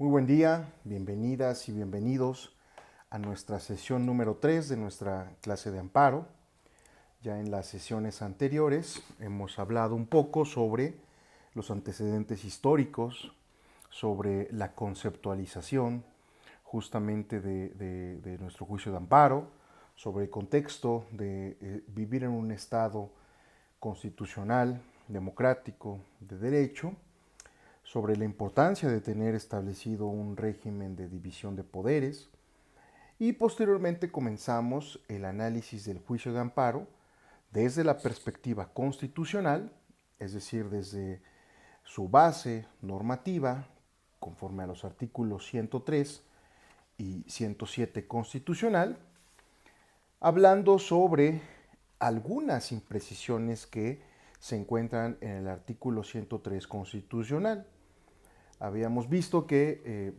Muy buen día, bienvenidas y bienvenidos a nuestra sesión número 3 de nuestra clase de amparo. Ya en las sesiones anteriores hemos hablado un poco sobre los antecedentes históricos, sobre la conceptualización justamente de nuestro juicio de amparo, sobre el contexto de vivir en un Estado constitucional, democrático, de derecho, sobre la importancia de tener establecido un régimen de división de poderes y posteriormente comenzamos el análisis del juicio de amparo desde la perspectiva constitucional, es decir, desde su base normativa, conforme a los artículos 103 y 107 constitucional, hablando sobre algunas imprecisiones que se encuentran en el artículo 103 constitucional. Habíamos visto que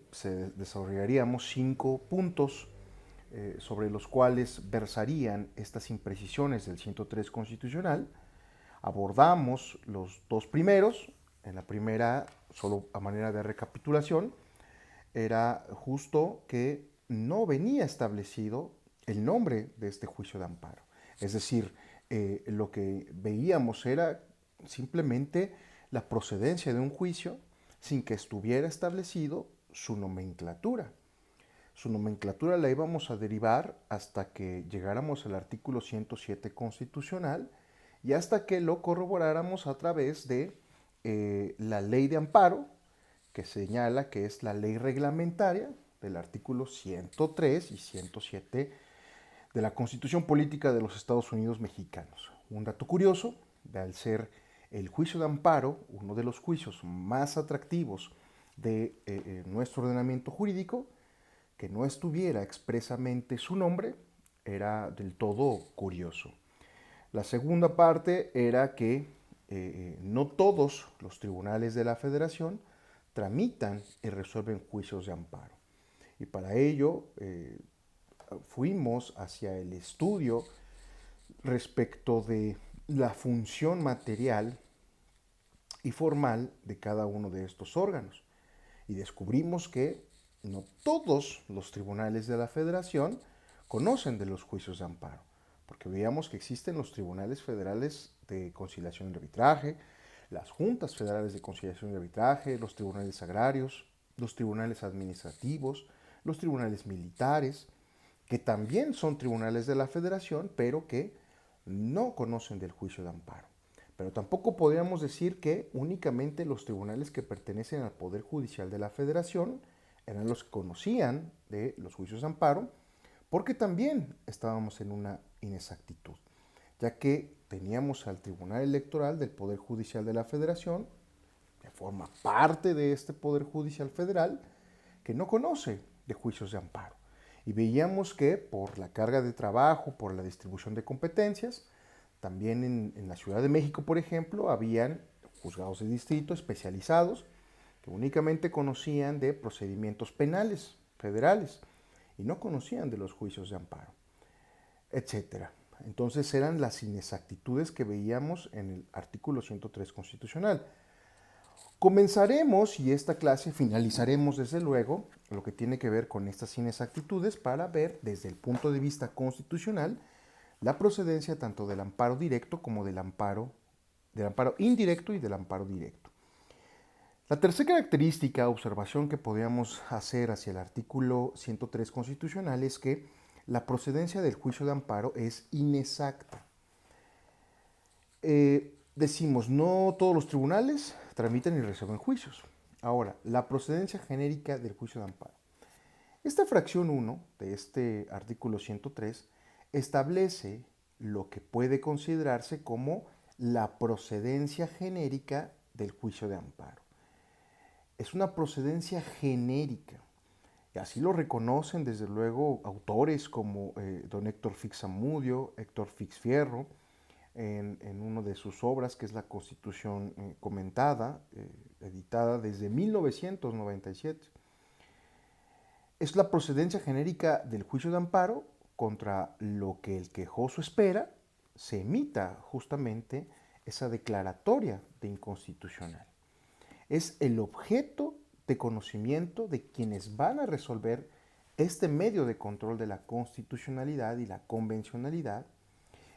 desarrollaríamos 5 puntos sobre los cuales versarían estas imprecisiones del 103 constitucional. Abordamos los dos primeros. En la primera, solo a manera de recapitulación, era justo que no venía establecido el nombre de este juicio de amparo. Es decir, lo que veíamos era simplemente la procedencia de un juicio sin que estuviera establecido su nomenclatura. Su nomenclatura la íbamos a derivar hasta que llegáramos al artículo 107 constitucional y hasta que lo corroboráramos a través de la ley de amparo, que señala que es la ley reglamentaria del artículo 103 y 107 de la Constitución Política de los Estados Unidos Mexicanos. Un dato curioso, al ser el juicio de amparo uno de los juicios más atractivos de nuestro ordenamiento jurídico, que no estuviera expresamente su nombre era del todo curioso. La segunda parte era que no todos los tribunales de la Federación tramitan y resuelven juicios de amparo. Y para ello fuimos hacia el estudio respecto de la función material y formal de cada uno de estos órganos. Y descubrimos que no todos los tribunales de la Federación conocen de los juicios de amparo, porque veíamos que existen los tribunales federales de conciliación y arbitraje, las juntas federales de conciliación y arbitraje, los tribunales agrarios, los tribunales administrativos, los tribunales militares, que también son tribunales de la Federación, pero que no conocen del juicio de amparo. Pero tampoco podríamos decir que únicamente los tribunales que pertenecen al Poder Judicial de la Federación eran los que conocían de los juicios de amparo, porque también estábamos en una inexactitud, ya que teníamos al Tribunal Electoral del Poder Judicial de la Federación, que forma parte de este Poder Judicial Federal, que no conoce de juicios de amparo. Y veíamos que por la carga de trabajo, por la distribución de competencias, también en la Ciudad de México, por ejemplo, habían juzgados de distrito especializados que únicamente conocían de procedimientos penales federales y no conocían de los juicios de amparo, etcétera. Entonces eran las inexactitudes que veíamos en el artículo 103 constitucional. Comenzaremos y esta clase finalizaremos desde luego lo que tiene que ver con estas inexactitudes para ver desde el punto de vista constitucional la procedencia tanto del amparo directo como del amparo indirecto y del amparo directo. La tercera característica, observación que podríamos hacer hacia el artículo 103 constitucional es que la procedencia del juicio de amparo es inexacta. Decimos, no todos los tribunales tramitan y resuelven juicios. Ahora, la procedencia genérica del juicio de amparo. Esta fracción 1 de este artículo 103 establece lo que puede considerarse como la procedencia genérica del juicio de amparo. Es una procedencia genérica. Y así lo reconocen desde luego autores como don Héctor Fix Zamudio, Héctor Fix Fierro, en una de sus obras que es la Constitución comentada, editada desde 1997. Es la procedencia genérica del juicio de amparo contra lo que el quejoso espera se emita justamente esa declaratoria de inconstitucional. Es el objeto de conocimiento de quienes van a resolver este medio de control de la constitucionalidad y la convencionalidad,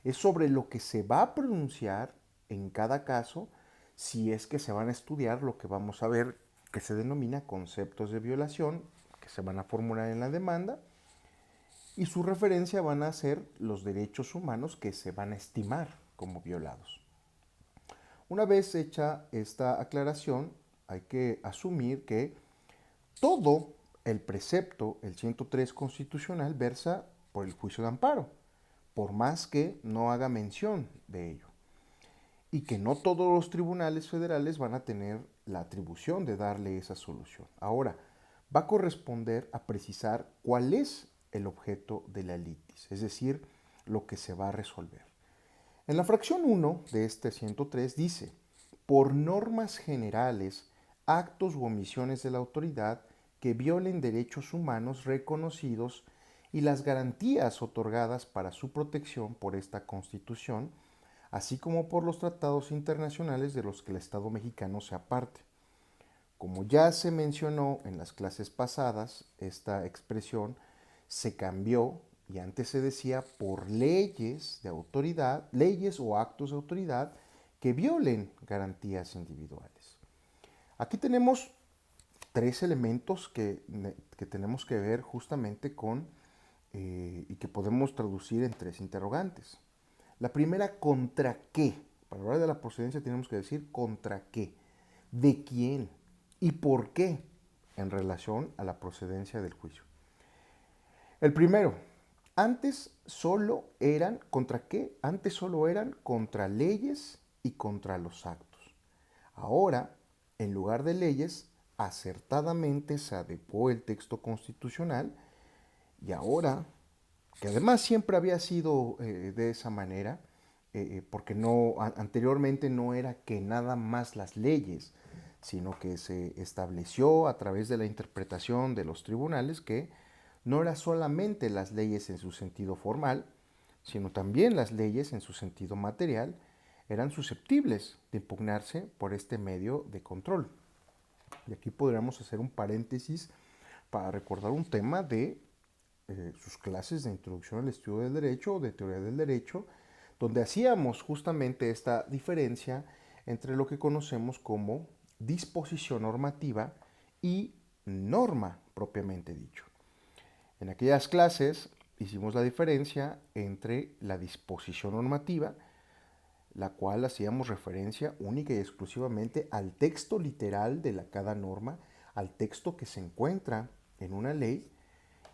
es sobre lo que se va a pronunciar en cada caso si es que se van a estudiar lo que vamos a ver que se denomina conceptos de violación, que se van a formular en la demanda, y su referencia van a ser los derechos humanos que se van a estimar como violados. Una vez hecha esta aclaración, hay que asumir que todo el precepto, el 103 constitucional, versa por el juicio de amparo, por más que no haga mención de ello. Y que no todos los tribunales federales van a tener la atribución de darle esa solución. Ahora, va a corresponder a precisar cuál es el objeto de la litis, es decir, lo que se va a resolver. En la fracción 1 de este 103 dice, por normas generales, actos u omisiones de la autoridad que violen derechos humanos reconocidos y las garantías otorgadas para su protección por esta Constitución, así como por los tratados internacionales de los que el Estado mexicano sea parte. Como ya se mencionó en las clases pasadas, esta expresión se cambió y antes se decía por leyes de autoridad, leyes o actos de autoridad que violen garantías individuales. Aquí tenemos tres elementos que tenemos que ver justamente con y que podemos traducir en tres interrogantes. La primera, ¿contra qué? Para hablar de la procedencia tenemos que decir ¿contra qué? ¿De quién? ¿Y por qué? En relación a la procedencia del juicio. El primero, antes solo eran, ¿contra qué? Antes solo eran contra leyes y contra los actos. Ahora, en lugar de leyes, acertadamente se adecuó el texto constitucional y ahora, que además siempre había sido de esa manera, porque anteriormente no era que nada más las leyes, sino que se estableció a través de la interpretación de los tribunales que no era solamente las leyes en su sentido formal, sino también las leyes en su sentido material eran susceptibles de impugnarse por este medio de control. Y aquí podríamos hacer un paréntesis para recordar un tema de sus clases de introducción al estudio del derecho o de teoría del derecho, donde hacíamos justamente esta diferencia entre lo que conocemos como disposición normativa y norma propiamente dicho. En aquellas clases hicimos la diferencia entre la disposición normativa, la cual hacíamos referencia única y exclusivamente al texto literal de cada norma, al texto que se encuentra en una ley,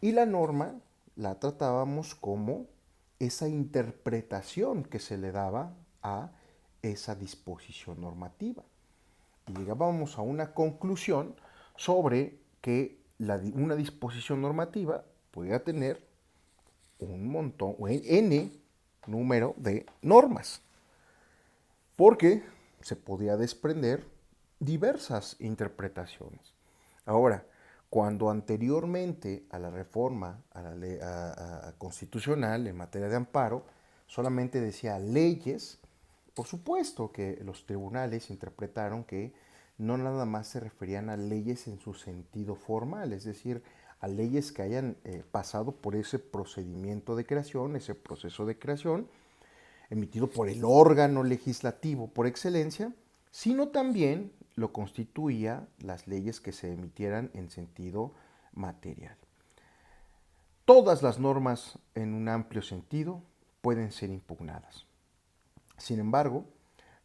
y la norma la tratábamos como esa interpretación que se le daba a esa disposición normativa. Y llegábamos a una conclusión sobre que una disposición normativa podía tener un montón, o n número de normas, porque se podía desprender diversas interpretaciones. Ahora, cuando anteriormente a la reforma a la ley, constitucional en materia de amparo solamente decía leyes, por supuesto que los tribunales interpretaron que no nada más se referían a leyes en su sentido formal, es decir, a leyes que hayan pasado por ese procedimiento de creación, ese proceso de creación, emitido por el órgano legislativo por excelencia, sino también lo constituía las leyes que se emitieran en sentido material. Todas las normas en un amplio sentido pueden ser impugnadas. Sin embargo,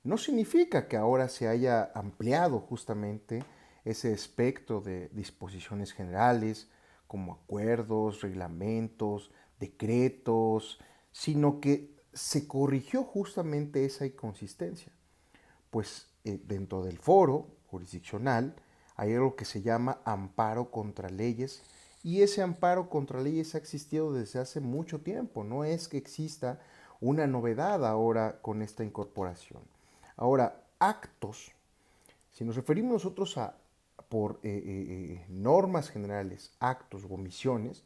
no significa que ahora se haya ampliado justamente ese espectro de disposiciones generales, como acuerdos, reglamentos, decretos, sino que se corrigió justamente esa inconsistencia. Pues dentro del foro jurisdiccional hay algo que se llama amparo contra leyes, y ese amparo contra leyes ha existido desde hace mucho tiempo, no es que exista una novedad ahora con esta incorporación. Ahora, actos, si nos referimos nosotros a por normas generales, actos o omisiones,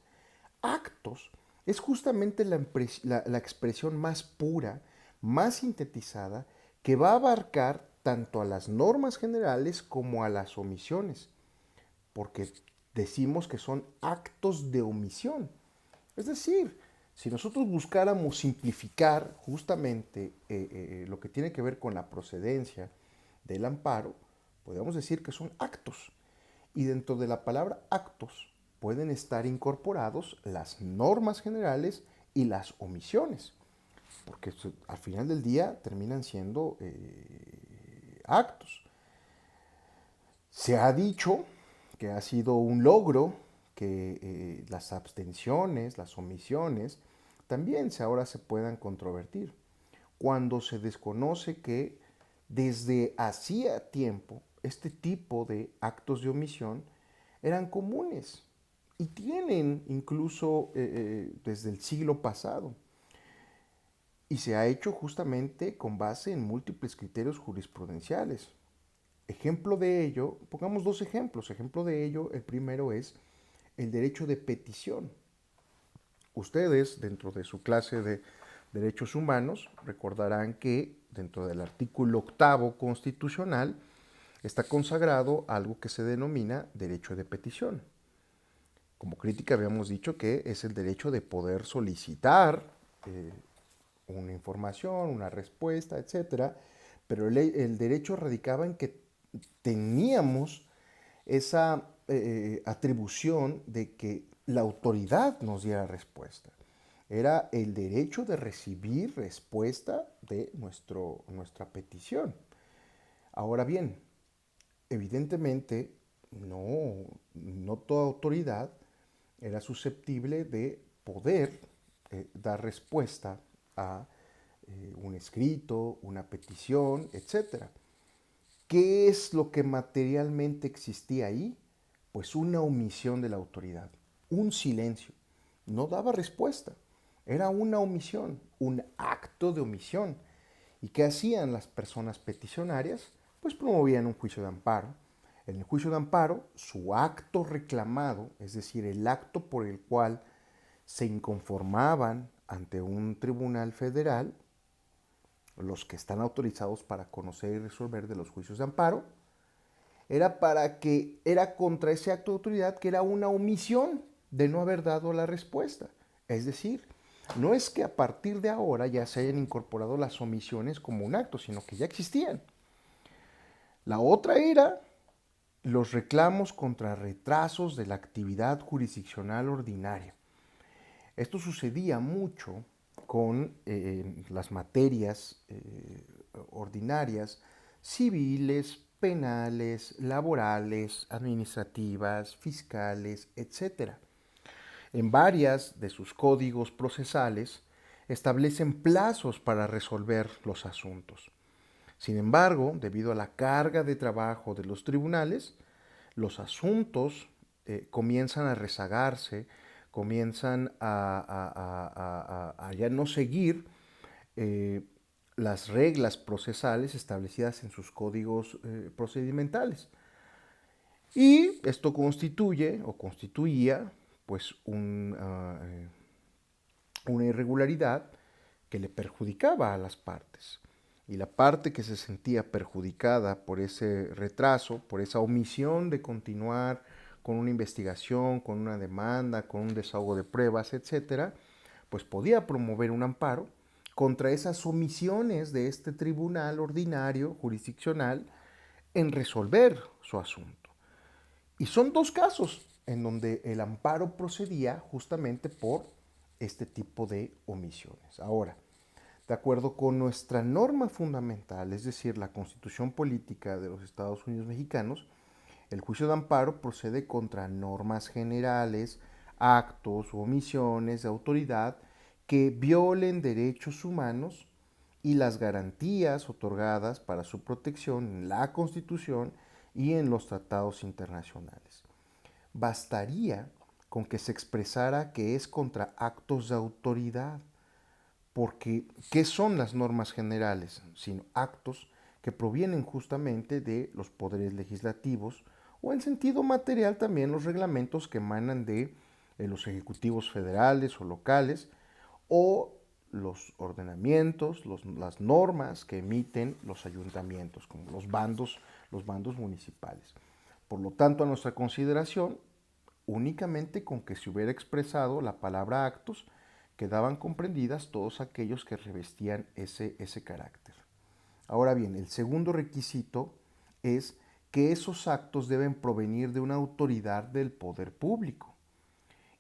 actos es justamente la expresión más pura, más sintetizada, que va a abarcar tanto a las normas generales como a las omisiones. porque decimos que son actos de omisión. Es decir, si nosotros buscáramos simplificar justamente lo que tiene que ver con la procedencia del amparo, podríamos decir que son actos. Y dentro de la palabra actos pueden estar incorporados las normas generales y las omisiones, porque al final del día terminan siendo actos. Se ha dicho que ha sido un logro que las abstenciones, las omisiones, también ahora se puedan controvertir, cuando se desconoce que desde hacía tiempo este tipo de actos de omisión eran comunes y tienen incluso desde el siglo pasado. Y se ha hecho justamente con base en múltiples criterios jurisprudenciales. Ejemplo de ello, pongamos dos ejemplos. Ejemplo de ello, el primero es el derecho de petición. Ustedes, dentro de su clase de derechos humanos, recordarán que dentro del artículo 8 constitucional está consagrado algo que se denomina derecho de petición. Como crítica habíamos dicho que es el derecho de poder solicitar una información, una respuesta, etcétera, pero el derecho radicaba en que teníamos esa atribución de que la autoridad nos diera respuesta. Era el derecho de recibir respuesta de nuestra petición. Ahora bien, evidentemente no toda autoridad era susceptible de poder dar respuesta a un escrito, una petición, etcétera. ¿Qué es lo que materialmente existía ahí? Pues una omisión de la autoridad, un silencio. No daba respuesta. Era una omisión, un acto de omisión. ¿Y qué hacían las personas peticionarias? Pues promovían un juicio de amparo. En el juicio de amparo, su acto reclamado, es decir, el acto por el cual se inconformaban ante un tribunal federal, los que están autorizados para conocer y resolver de los juicios de amparo, era contra ese acto de autoridad que era una omisión de no haber dado la respuesta. Es decir, no es que a partir de ahora ya se hayan incorporado las omisiones como un acto, sino que ya existían. La otra era los reclamos contra retrasos de la actividad jurisdiccional ordinaria. Esto sucedía mucho con las materias ordinarias civiles, penales, laborales, administrativas, fiscales, etcétera. En varias de sus códigos procesales establecen plazos para resolver los asuntos. Sin embargo, debido a la carga de trabajo de los tribunales, los asuntos comienzan a rezagarse, comienzan a ya no seguir eh, las reglas procesales establecidas en sus códigos procedimentales. Y esto constituye o constituía pues una irregularidad que le perjudicaba a las partes. Y la parte que se sentía perjudicada por ese retraso, por esa omisión de continuar con una investigación, con una demanda, con un desahogo de pruebas, etcétera, pues podía promover un amparo contra esas omisiones de este tribunal ordinario jurisdiccional en resolver su asunto. Y son dos casos en donde el amparo procedía justamente por este tipo de omisiones. Ahora, de acuerdo con nuestra norma fundamental, es decir, la Constitución Política de los Estados Unidos Mexicanos, el juicio de amparo procede contra normas generales, actos u omisiones de autoridad que violen derechos humanos y las garantías otorgadas para su protección en la Constitución y en los tratados internacionales. Bastaría con que se expresara que es contra actos de autoridad, porque ¿qué son las normas generales? Sino actos que provienen justamente de los poderes legislativos o en sentido material también los reglamentos que emanan de los ejecutivos federales o locales o los ordenamientos, las normas que emiten los ayuntamientos, como los bandos municipales. Por lo tanto, a nuestra consideración, únicamente con que se hubiera expresado la palabra actos, quedaban comprendidas todos aquellos que revestían ese carácter. Ahora bien, el segundo requisito es que esos actos deben provenir de una autoridad del poder público.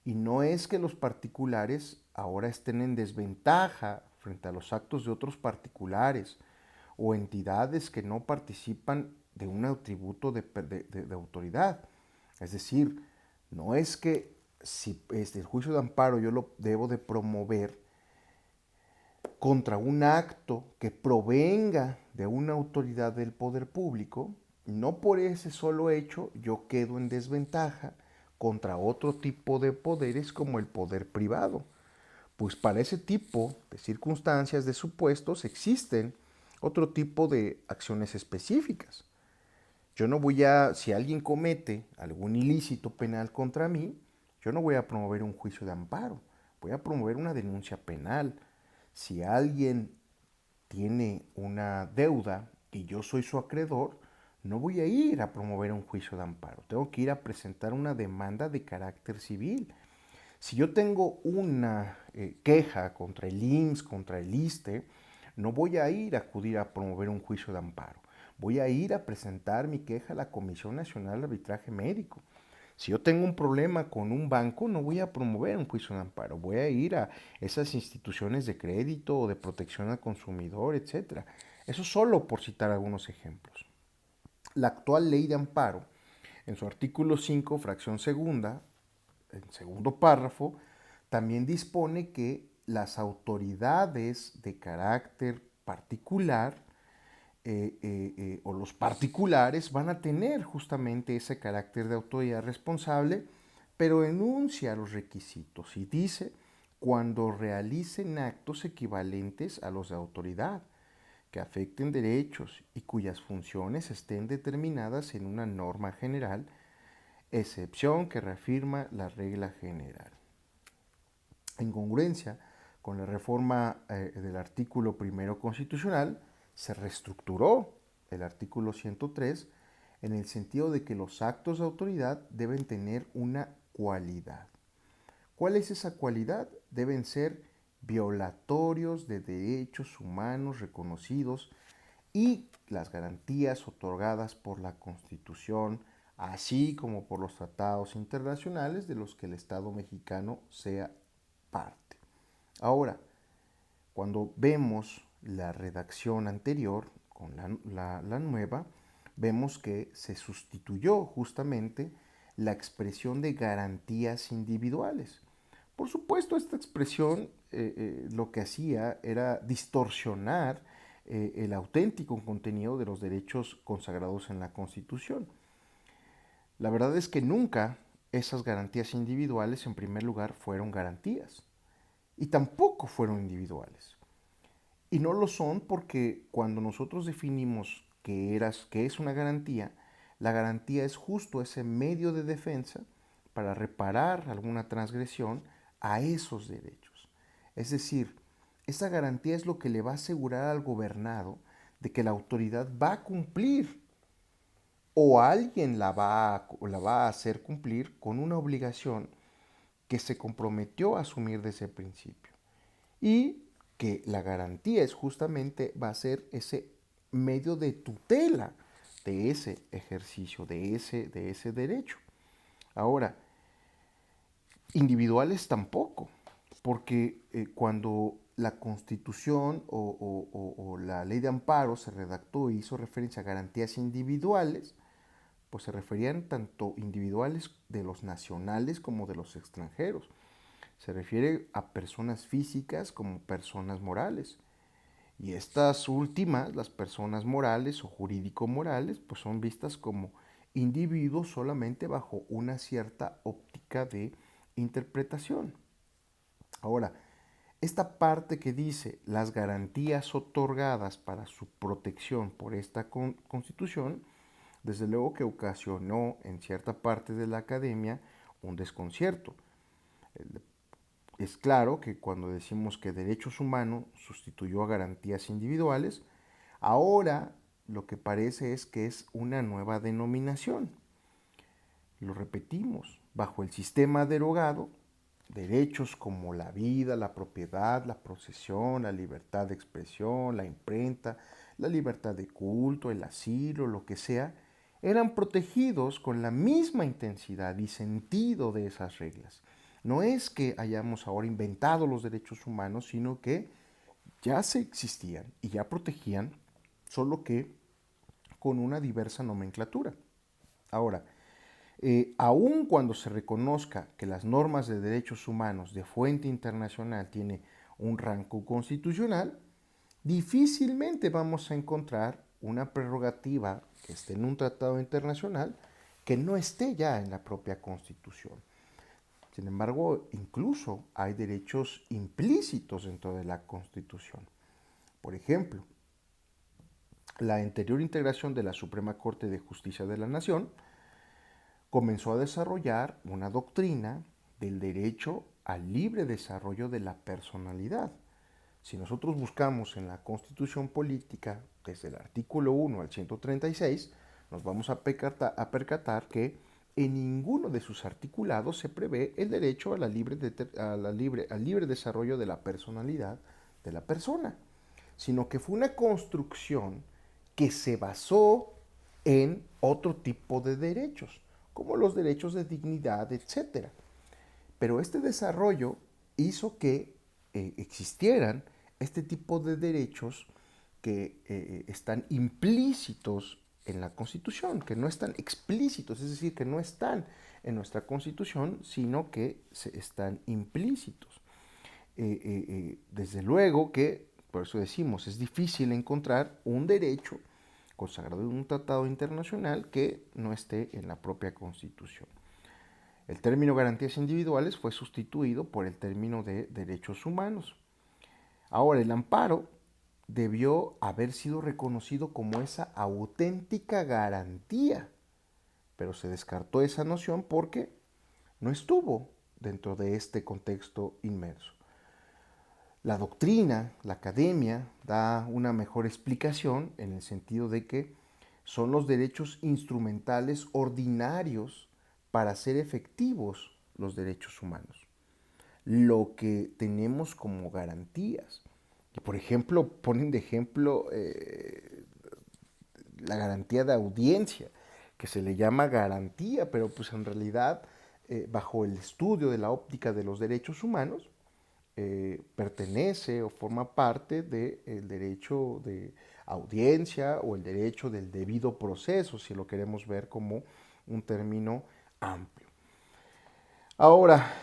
Y no es que los particulares ahora estén en desventaja frente a los actos de otros particulares o entidades que no participan de un atributo de autoridad. Es decir, no es que si el juicio de amparo yo lo debo de promover contra un acto que provenga de una autoridad del poder público, no por ese solo hecho yo quedo en desventaja contra otro tipo de poderes como el poder privado. Pues para ese tipo de circunstancias, de supuestos, existen otro tipo de acciones específicas. Yo no voy a, si alguien comete algún ilícito penal contra mí, yo no voy a promover un juicio de amparo, voy a promover una denuncia penal. Si alguien tiene una deuda y yo soy su acreedor, no voy a ir a promover un juicio de amparo, tengo que ir a presentar una demanda de carácter civil. Si yo tengo una queja contra el IMSS, contra el ISSSTE, no voy a ir a acudir a promover un juicio de amparo. Voy a ir a presentar mi queja a la Comisión Nacional de Arbitraje Médico. Si yo tengo un problema con un banco, no voy a promover un juicio de amparo. Voy a ir a esas instituciones de crédito o de protección al consumidor, etc. Eso solo por citar algunos ejemplos. La actual ley de amparo, en su artículo 5, fracción segunda, el segundo párrafo, también dispone que las autoridades de carácter particular o los particulares van a tener justamente ese carácter de autoridad responsable, pero enuncia los requisitos y dice cuando realicen actos equivalentes a los de autoridad, que afecten derechos y cuyas funciones estén determinadas en una norma general, excepción que reafirma la regla general. En congruencia con la reforma del artículo primero constitucional, se reestructuró el artículo 103 en el sentido de que los actos de autoridad deben tener una cualidad. ¿Cuál es esa cualidad? Deben ser violatorios de derechos humanos reconocidos y las garantías otorgadas por la Constitución, así como por los tratados internacionales de los que el Estado mexicano sea parte. Ahora, cuando vemos la redacción anterior con la nueva, vemos que se sustituyó justamente la expresión de garantías individuales. Por supuesto, esta expresión lo que hacía era distorsionar el auténtico contenido de los derechos consagrados en la Constitución. La verdad es que nunca esas garantías individuales, en primer lugar, fueron garantías y tampoco fueron individuales. Y no lo son porque cuando nosotros definimos qué es una garantía, la garantía es justo ese medio de defensa para reparar alguna transgresión a esos derechos. Es decir, esa garantía es lo que le va a asegurar al gobernado de que la autoridad va a cumplir o alguien la va a hacer cumplir con una obligación que se comprometió a asumir desde el principio. Y que la garantía es justamente va a ser ese medio de tutela de ese ejercicio, de ese derecho. Ahora, individuales tampoco, porque cuando la Constitución o la ley de amparo se redactó y hizo referencia a garantías individuales, pues se referían tanto individuales de los nacionales como de los extranjeros. Se refiere a personas físicas como personas morales. Y estas últimas, las personas morales o jurídico-morales, pues son vistas como individuos solamente bajo una cierta óptica de interpretación. Ahora, esta parte que dice las garantías otorgadas para su protección por esta Constitución, desde luego que ocasionó en cierta parte de la academia un desconcierto. Es claro que cuando decimos que derechos humanos sustituyó a garantías individuales, ahora lo que parece es que es una nueva denominación. lo repetimos, bajo el sistema derogado, derechos como la vida, la propiedad, la posesión, la libertad de expresión, la imprenta, la libertad de culto, el asilo, lo que sea, eran protegidos con la misma intensidad y sentido de esas reglas. No es que hayamos ahora inventado los derechos humanos, sino que ya se existían y ya protegían, solo que con una diversa nomenclatura. Ahora, aun cuando se reconozca que las normas de derechos humanos de fuente internacional tienen un rango constitucional, difícilmente vamos a encontrar una prerrogativa que esté en un tratado internacional que no esté ya en la propia Constitución. Sin embargo, incluso hay derechos implícitos dentro de la Constitución. Por ejemplo, la anterior integración de la Suprema Corte de Justicia de la Nación comenzó a desarrollar una doctrina del derecho al libre desarrollo de la personalidad. Si nosotros buscamos en la Constitución Política, desde el artículo 1 al 136, nos vamos a percatar que en ninguno de sus articulados se prevé el derecho al libre desarrollo de la personalidad de la persona, sino que fue una construcción que se basó en otro tipo de derechos, como los derechos de dignidad, etc. Pero este desarrollo hizo que existieran este tipo de derechos que están implícitos en la Constitución, que no están explícitos, es decir, que no están en nuestra Constitución, sino que están implícitos. Desde luego que, por eso decimos, es difícil encontrar un derecho consagrado en un tratado internacional que no esté en la propia Constitución. El término garantías individuales fue sustituido por el término de derechos humanos. Ahora, el amparo debió haber sido reconocido como esa auténtica garantía, pero se descartó esa noción porque no estuvo dentro de este contexto inmerso. La doctrina, la academia, da una mejor explicación en el sentido de que son los derechos instrumentales ordinarios para ser efectivos los derechos humanos. Lo que tenemos como garantías. Y por ejemplo, ponen de ejemplo la garantía de audiencia, que se le llama garantía, pero pues en realidad, bajo el estudio de la óptica de los derechos humanos, pertenece o forma parte del derecho de audiencia o el derecho del debido proceso, si lo queremos ver como un término amplio. Ahora,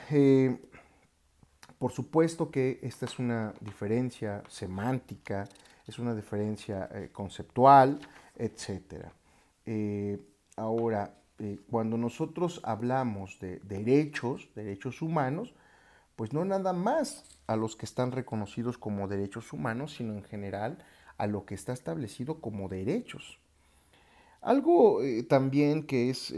por supuesto que esta es una diferencia semántica, es una diferencia conceptual, etc. Ahora, cuando nosotros hablamos de derechos humanos, pues no nada más a los que están reconocidos como derechos humanos, sino en general a lo que está establecido como derechos. Algo también que es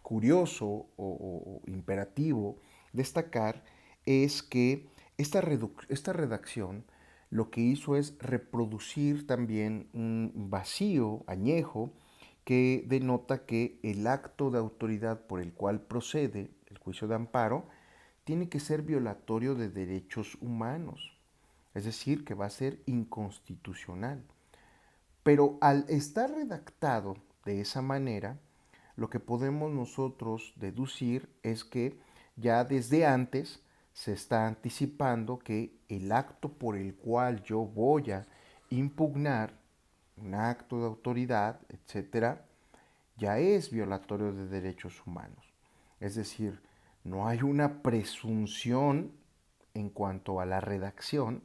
curioso o imperativo destacar es que esta redacción lo que hizo es reproducir también un vacío añejo que denota que el acto de autoridad por el cual procede el juicio de amparo tiene que ser violatorio de derechos humanos, es decir, que va a ser inconstitucional. Pero al estar redactado de esa manera, lo que podemos nosotros deducir es que ya desde antes se está anticipando que el acto por el cual yo voy a impugnar un acto de autoridad, etcétera, ya es violatorio de derechos humanos. Es decir, no hay una presunción en cuanto a la redacción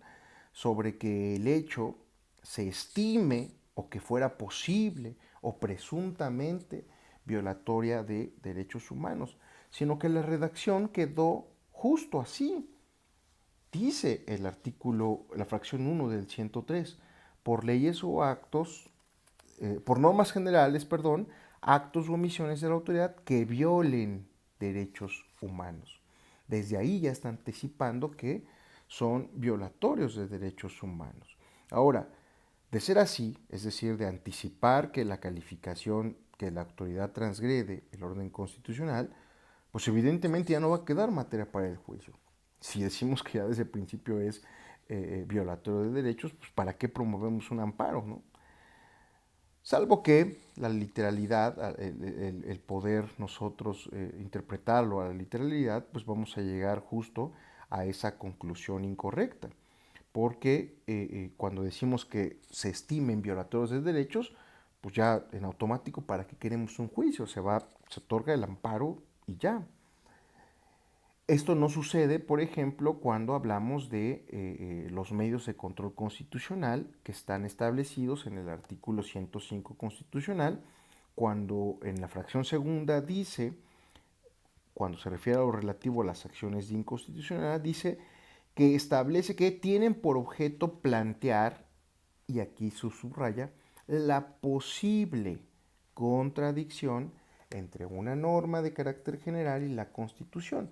sobre que el hecho se estime o que fuera posible o presuntamente violatoria de derechos humanos, sino que la redacción quedó justo así. Dice el artículo, la fracción 1 del 103, por leyes o actos, por normas generales, perdón, actos o omisiones de la autoridad que violen derechos humanos. Desde ahí ya está anticipando que son violatorios de derechos humanos. Ahora, de ser así, es decir, de anticipar que la calificación que la autoridad transgrede el orden constitucional, pues evidentemente ya no va a quedar materia para el juicio. Si decimos que ya desde el principio es violatorio de derechos, pues ¿para qué promovemos un amparo, no? Salvo que la literalidad, el poder nosotros interpretarlo a la literalidad, pues vamos a llegar justo a esa conclusión incorrecta. Porque cuando decimos que se estimen violatorios de derechos, pues ya en automático, ¿para qué queremos un juicio? Se otorga el amparo y ya. Esto no sucede, por ejemplo, cuando hablamos de los medios de control constitucional que están establecidos en el artículo 105 constitucional, cuando en la fracción segunda dice, cuando se refiere a lo relativo a las acciones de inconstitucionalidad, dice que establece que tienen por objeto plantear, y aquí se subraya, la posible contradicción entre una norma de carácter general y la Constitución.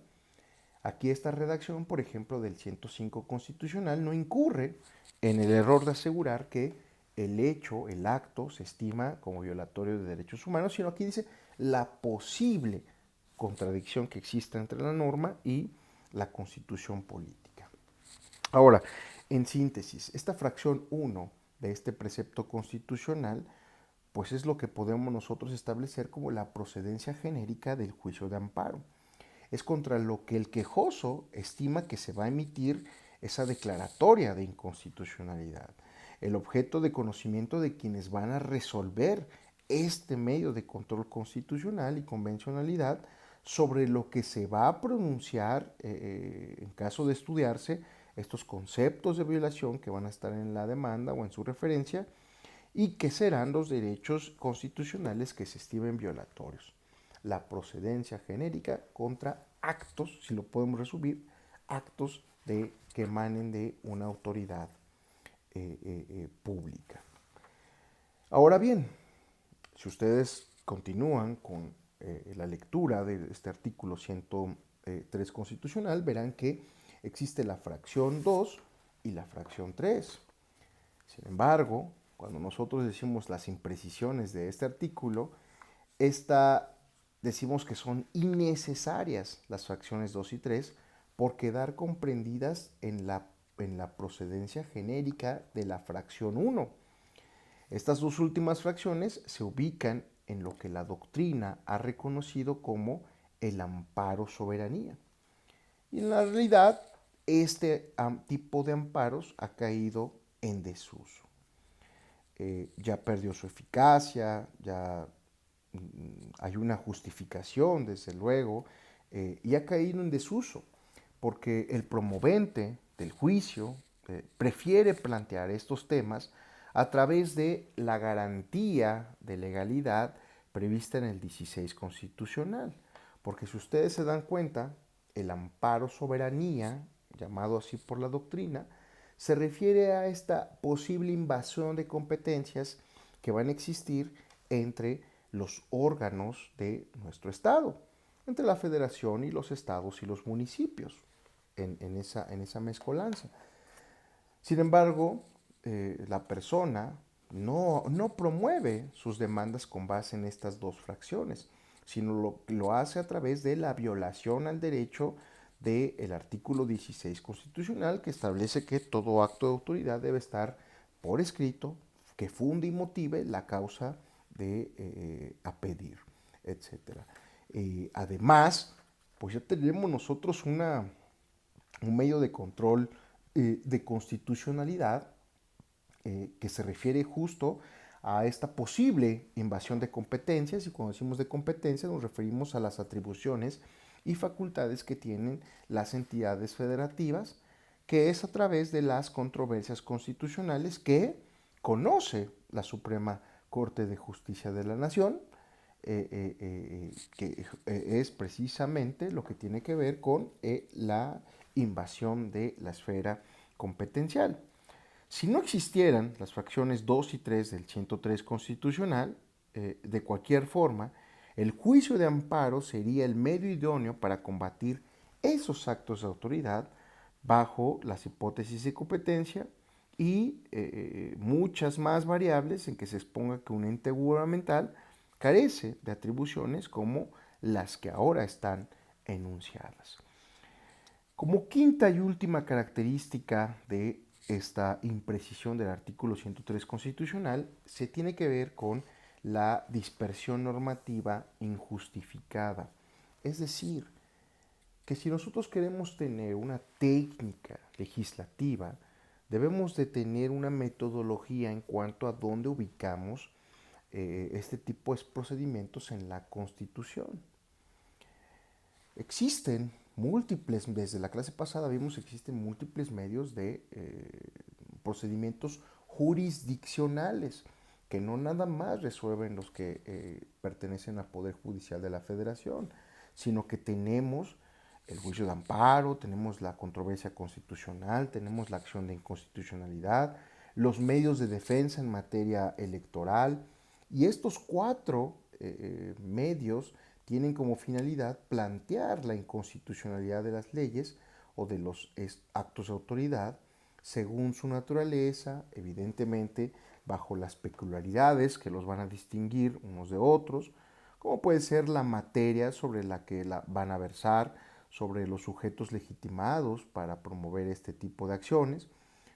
Aquí esta redacción, por ejemplo, del 105 constitucional no incurre en el error de asegurar que el hecho, el acto, se estima como violatorio de derechos humanos, sino aquí dice la posible contradicción que exista entre la norma y la constitución política. Ahora, en síntesis, esta fracción 1 de este precepto constitucional, pues es lo que podemos nosotros establecer como la procedencia genérica del juicio de amparo. Es contra lo que el quejoso estima que se va a emitir esa declaratoria de inconstitucionalidad. El objeto de conocimiento de quienes van a resolver este medio de control constitucional y convencionalidad sobre lo que se va a pronunciar en caso de estudiarse estos conceptos de violación que van a estar en la demanda o en su referencia y que serán los derechos constitucionales que se estimen violatorios. La procedencia genérica contra actos, si lo podemos resumir, actos que emanen de una autoridad pública. Ahora bien, si ustedes continúan con la lectura de este artículo 103 constitucional, verán que existe la fracción 2 y la fracción 3. Sin embargo, cuando nosotros decimos las imprecisiones de este artículo, decimos que son innecesarias las fracciones 2 y 3 por quedar comprendidas en la procedencia genérica de la fracción 1. Estas dos últimas fracciones se ubican en lo que la doctrina ha reconocido como el amparo soberanía. Y en la realidad, este tipo de amparos ha caído en desuso. Ya perdió su eficacia, ya hay una justificación, desde luego, y ha caído en desuso, porque el promovente del juicio prefiere plantear estos temas a través de la garantía de legalidad prevista en el 16 constitucional. Porque si ustedes se dan cuenta, el amparo soberanía, llamado así por la doctrina, se refiere a esta posible invasión de competencias que van a existir entre los órganos de nuestro Estado, entre la federación y los estados y los municipios, en esa mezcolanza. Sin embargo, la persona no promueve sus demandas con base en estas dos fracciones, sino lo hace a través de la violación al derecho del artículo 16 constitucional, que establece que todo acto de autoridad debe estar por escrito, que funde y motive la causa a pedir, etc. Además, pues ya tenemos nosotros un medio de control de constitucionalidad que se refiere justo a esta posible invasión de competencias, y cuando decimos de competencias nos referimos a las atribuciones y facultades que tienen las entidades federativas, que es a través de las controversias constitucionales que conoce la Suprema Corte de Justicia de la Nación, que es precisamente lo que tiene que ver con la invasión de la esfera competencial. Si no existieran las fracciones 2 y 3 del 103 constitucional, de cualquier forma, el juicio de amparo sería el medio idóneo para combatir esos actos de autoridad bajo las hipótesis de competencia y muchas más variables en que se exponga que un ente gubernamental carece de atribuciones como las que ahora están enunciadas. Como quinta y última característica de esta imprecisión del artículo 103 constitucional, se tiene que ver con la dispersión normativa injustificada. Es decir, que si nosotros queremos tener una técnica legislativa, debemos de tener una metodología en cuanto a dónde ubicamos este tipo de procedimientos en la Constitución. Existen múltiples, desde la clase pasada vimos que existen múltiples medios de procedimientos jurisdiccionales que no nada más resuelven los que pertenecen al Poder Judicial de la Federación, sino que tenemos el juicio de amparo, tenemos la controversia constitucional, tenemos la acción de inconstitucionalidad, los medios de defensa en materia electoral, y estos cuatro medios tienen como finalidad plantear la inconstitucionalidad de las leyes o de los actos de autoridad según su naturaleza, evidentemente bajo las peculiaridades que los van a distinguir unos de otros, como puede ser la materia sobre la que van a versar, sobre los sujetos legitimados para promover este tipo de acciones,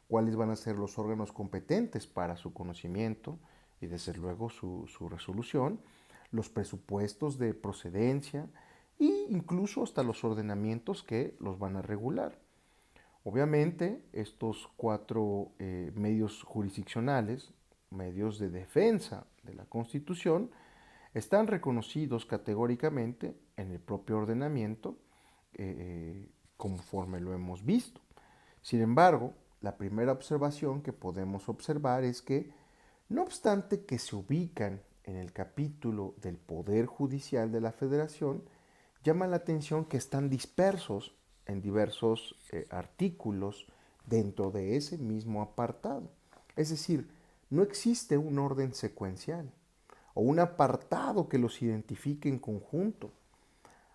cuáles van a ser los órganos competentes para su conocimiento y desde luego su resolución, los presupuestos de procedencia e incluso hasta los ordenamientos que los van a regular. Obviamente, estos cuatro medios jurisdiccionales, medios de defensa de la Constitución, están reconocidos categóricamente en el propio ordenamiento, conforme lo hemos visto. Sin embargo, la primera observación que podemos observar es que, no obstante que se ubican en el capítulo del Poder Judicial de la Federación, llama la atención que están dispersos en diversos artículos dentro de ese mismo apartado. Es decir, no existe un orden secuencial o un apartado que los identifique en conjunto.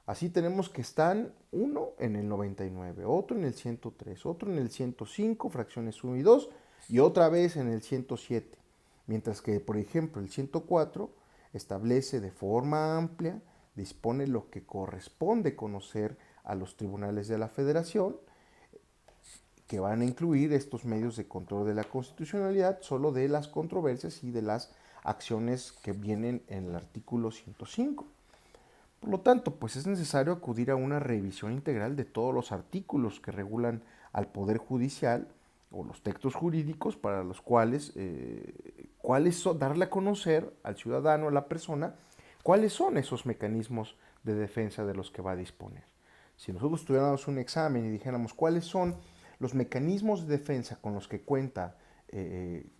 Así tenemos que están uno en el 99, otro en el 103, otro en el 105, fracciones 1 y 2, y otra vez en el 107. Mientras que, por ejemplo, el 104 establece de forma amplia, dispone lo que corresponde conocer a los tribunales de la Federación, que van a incluir estos medios de control de la constitucionalidad solo de las controversias y de las acciones que vienen en el artículo 105. Por lo tanto, pues es necesario acudir a una revisión integral de todos los artículos que regulan al Poder Judicial o los textos jurídicos para los cuales, darle a conocer al ciudadano, a la persona, cuáles son esos mecanismos de defensa de los que va a disponer. Si nosotros tuviéramos un examen y dijéramos cuáles son los mecanismos de defensa con los que cuenta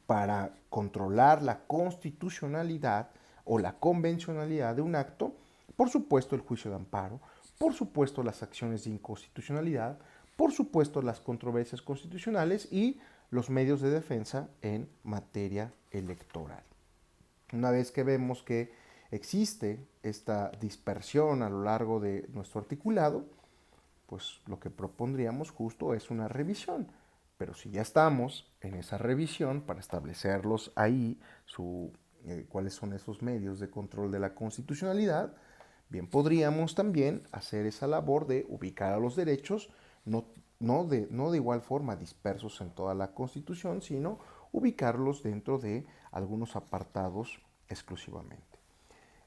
para controlar la constitucionalidad o la convencionalidad de un acto, por supuesto el juicio de amparo, por supuesto las acciones de inconstitucionalidad, por supuesto las controversias constitucionales y los medios de defensa en materia electoral. Una vez que vemos que existe esta dispersión a lo largo de nuestro articulado, pues lo que propondríamos justo es una revisión. Pero si ya estamos en esa revisión para establecerlos ahí, cuáles son esos medios de control de la constitucionalidad, bien podríamos también hacer esa labor de ubicar a los derechos, no de igual forma dispersos en toda la Constitución, sino ubicarlos dentro de algunos apartados exclusivamente.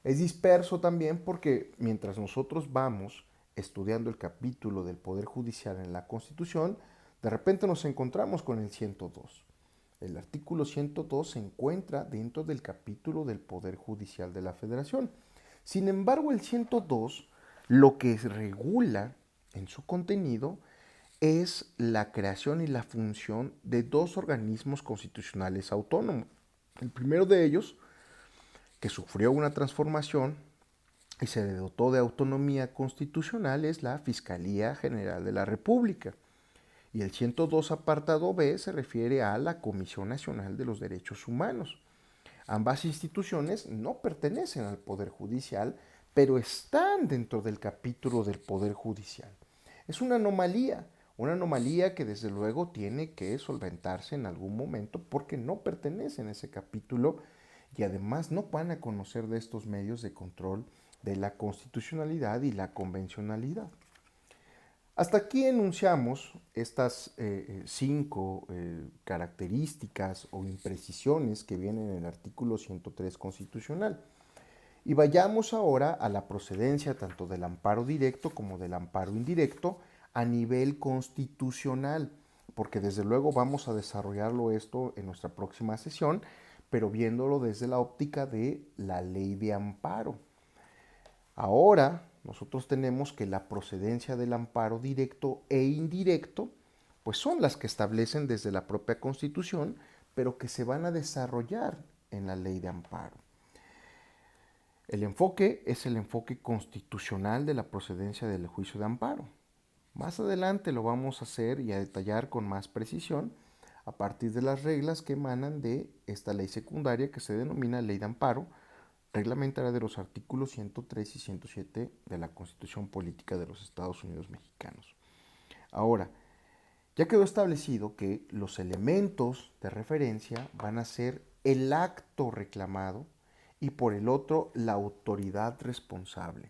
Es disperso también porque mientras nosotros vamos estudiando el capítulo del Poder Judicial en la Constitución, de repente nos encontramos con el 102. El artículo 102 se encuentra dentro del capítulo del Poder Judicial de la Federación. Sin embargo, el 102 lo que regula en su contenido es la creación y la función de dos organismos constitucionales autónomos. El primero de ellos, que sufrió una transformación y se le dotó de autonomía constitucional, es la Fiscalía General de la República. Y el 102 apartado B se refiere a la Comisión Nacional de los Derechos Humanos. Ambas instituciones no pertenecen al Poder Judicial, pero están dentro del capítulo del Poder Judicial. Es una anomalía que desde luego tiene que solventarse en algún momento porque no pertenece en ese capítulo y además no van a conocer de estos medios de control de la constitucionalidad y la convencionalidad. Hasta aquí enunciamos estas cinco características o imprecisiones que vienen en el artículo 103 constitucional. Y vayamos ahora a la procedencia tanto del amparo directo como del amparo indirecto a nivel constitucional, porque desde luego vamos a desarrollarlo esto en nuestra próxima sesión, pero viéndolo desde la óptica de la ley de amparo. Ahora nosotros tenemos que la procedencia del amparo directo e indirecto pues son las que establecen desde la propia Constitución, pero que se van a desarrollar en la ley de amparo. El enfoque es el enfoque constitucional de la procedencia del juicio de amparo. Más adelante lo vamos a hacer y a detallar con más precisión a partir de las reglas que emanan de esta ley secundaria que se denomina Ley de Amparo, reglamentaria de los artículos 103 y 107 de la Constitución Política de los Estados Unidos Mexicanos. Ahora, ya quedó establecido que los elementos de referencia van a ser el acto reclamado y por el otro la autoridad responsable.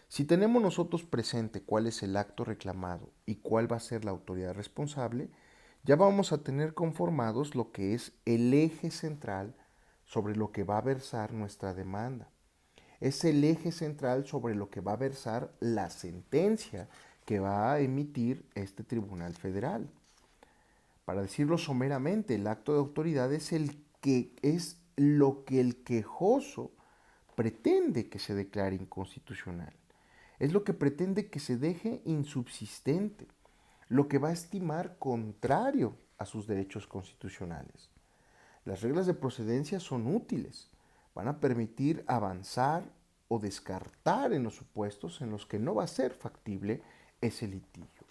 Si tenemos nosotros presente cuál es el acto reclamado y cuál va a ser la autoridad responsable, ya vamos a tener conformados lo que es el eje central sobre lo que va a versar nuestra demanda. Es el eje central sobre lo que va a versar la sentencia que va a emitir este Tribunal Federal. Para decirlo someramente, el acto de autoridad es lo que el quejoso pretende que se declare inconstitucional. Es lo que pretende que se deje insubsistente, lo que va a estimar contrario a sus derechos constitucionales. Las reglas de procedencia son útiles, van a permitir avanzar o descartar en los supuestos en los que no va a ser factible ese litigio.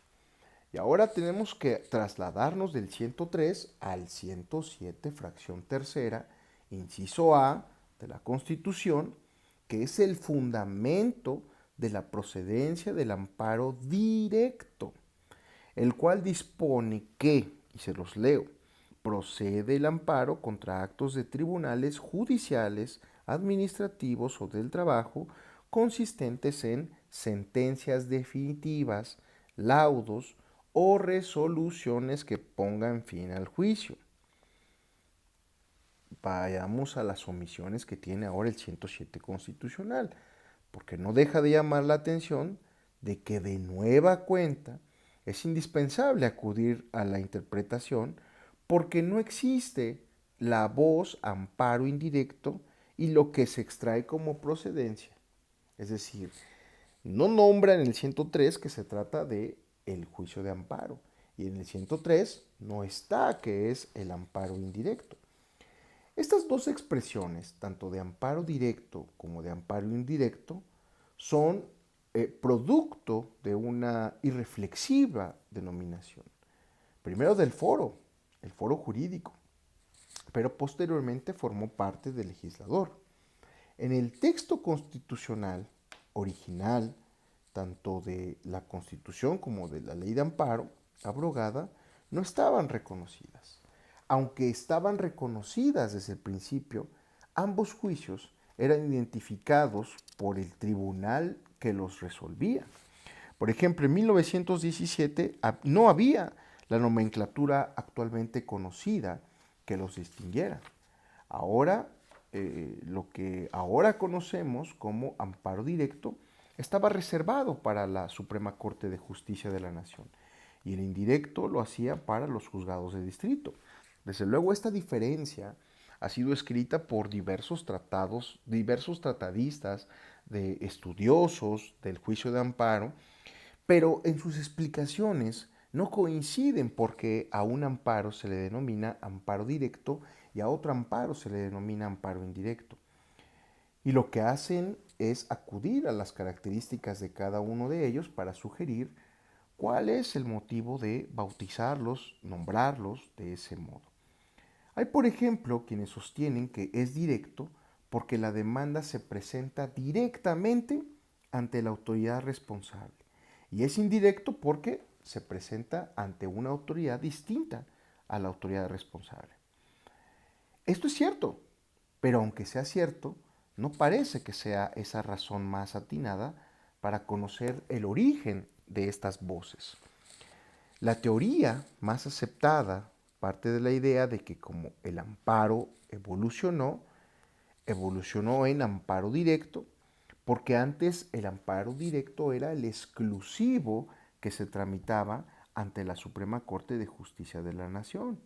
Y ahora tenemos que trasladarnos del 103 al 107, fracción tercera, inciso A de la Constitución, que es el fundamento de la procedencia del amparo directo, el cual dispone que, y se los leo, procede el amparo contra actos de tribunales judiciales, administrativos o del trabajo consistentes en sentencias definitivas, laudos o resoluciones que pongan fin al juicio. Vayamos a las omisiones que tiene ahora el 107 constitucional, porque no deja de llamar la atención de que de nueva cuenta es indispensable acudir a la interpretación porque no existe la voz amparo indirecto y lo que se extrae como procedencia. Es decir, no nombra en el 103 que se trata de el juicio de amparo y en el 103 no está que es el amparo indirecto. Estas dos expresiones, tanto de amparo directo como de amparo indirecto, son producto de una irreflexiva denominación. Primero del foro, el foro jurídico, pero posteriormente formó parte del legislador. En el texto constitucional original, tanto de la Constitución como de la Ley de Amparo abrogada, no estaban reconocidas. Aunque estaban reconocidas desde el principio, ambos juicios eran identificados por el tribunal que los resolvía. Por ejemplo, en 1917 no había la nomenclatura actualmente conocida que los distinguiera. Ahora, lo que ahora conocemos como amparo directo estaba reservado para la Suprema Corte de Justicia de la Nación y el indirecto lo hacía para los juzgados de distrito. Desde luego, esta diferencia ha sido escrita por diversos tratados, diversos tratadistas, de estudiosos del juicio de amparo, pero en sus explicaciones no coinciden porque a un amparo se le denomina amparo directo y a otro amparo se le denomina amparo indirecto. Y lo que hacen es acudir a las características de cada uno de ellos para sugerir cuál es el motivo de bautizarlos, nombrarlos de ese modo. Hay, por ejemplo, quienes sostienen que es directo porque la demanda se presenta directamente ante la autoridad responsable. Y es indirecto porque se presenta ante una autoridad distinta a la autoridad responsable. Esto es cierto, Pero aunque sea cierto, no parece que sea esa razón más atinada para conocer el origen de estas voces. La teoría más aceptada parte de la idea de que como el amparo evolucionó en amparo directo, porque antes el amparo directo era el exclusivo que se tramitaba ante la Suprema Corte de Justicia de la Nación.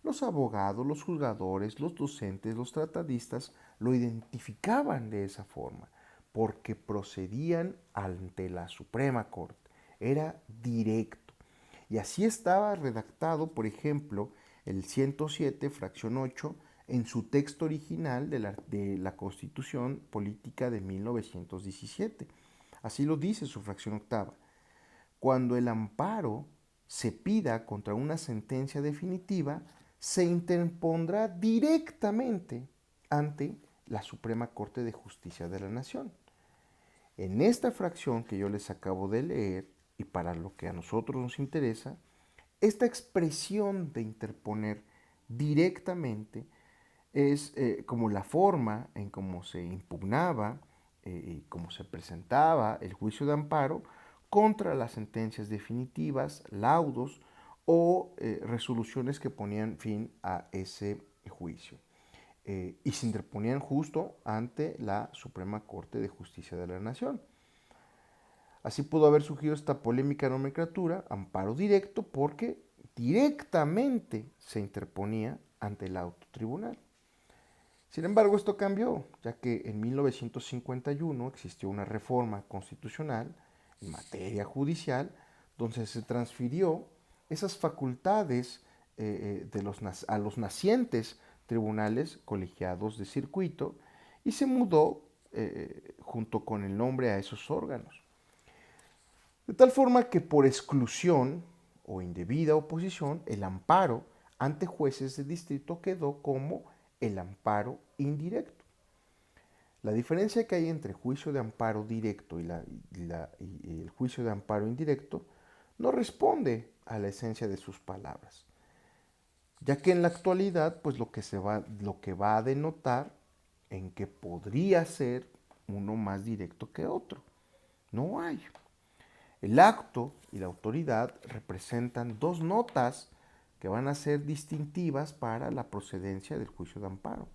Los abogados, los juzgadores, los docentes, los tratadistas lo identificaban de esa forma, porque procedían ante la Suprema Corte. Era directo. Y así estaba redactado, por ejemplo, el 107, fracción 8, en su texto original de la Constitución Política de 1917. Así lo dice su fracción octava. Cuando el amparo se pida contra una sentencia definitiva, se interpondrá directamente ante la Suprema Corte de Justicia de la Nación. En esta fracción que yo les acabo de leer, y para lo que a nosotros nos interesa, esta expresión de interponer directamente es como la forma en cómo se impugnaba y cómo se presentaba el juicio de amparo contra las sentencias definitivas, laudos o resoluciones que ponían fin a ese juicio. Y se interponían justo ante la Suprema Corte de Justicia de la Nación. Así pudo haber surgido esta polémica nomenclatura, amparo directo, porque directamente se interponía ante el autotribunal. Sin embargo, esto cambió, ya que en 1951 existió una reforma constitucional en materia judicial, donde se transfirió esas facultades a los nacientes tribunales colegiados de circuito y se mudó junto con el nombre a esos órganos. De tal forma que por exclusión o indebida oposición, el amparo ante jueces de distrito quedó como el amparo indirecto. La diferencia que hay entre juicio de amparo directo y el juicio de amparo indirecto no responde a la esencia de sus palabras, ya que en la actualidad pues lo que va a denotar en que podría ser uno más directo que otro. No hay. El acto y la autoridad representan dos notas que van a ser distintivas para la procedencia del juicio de amparo.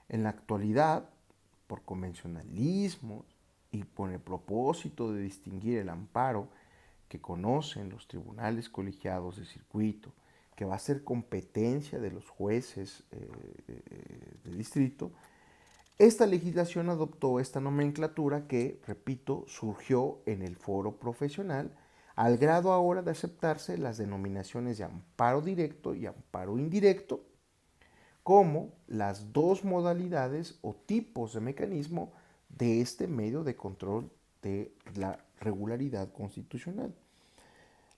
En la actualidad, por convencionalismo y con el propósito de distinguir el amparo que conocen los tribunales colegiados de circuito, que va a ser competencia de los jueces de distrito, esta legislación adoptó esta nomenclatura que, repito, surgió en el foro profesional, al grado ahora de aceptarse las denominaciones de amparo directo y amparo indirecto como las dos modalidades o tipos de mecanismo de este medio de control de la regularidad constitucional.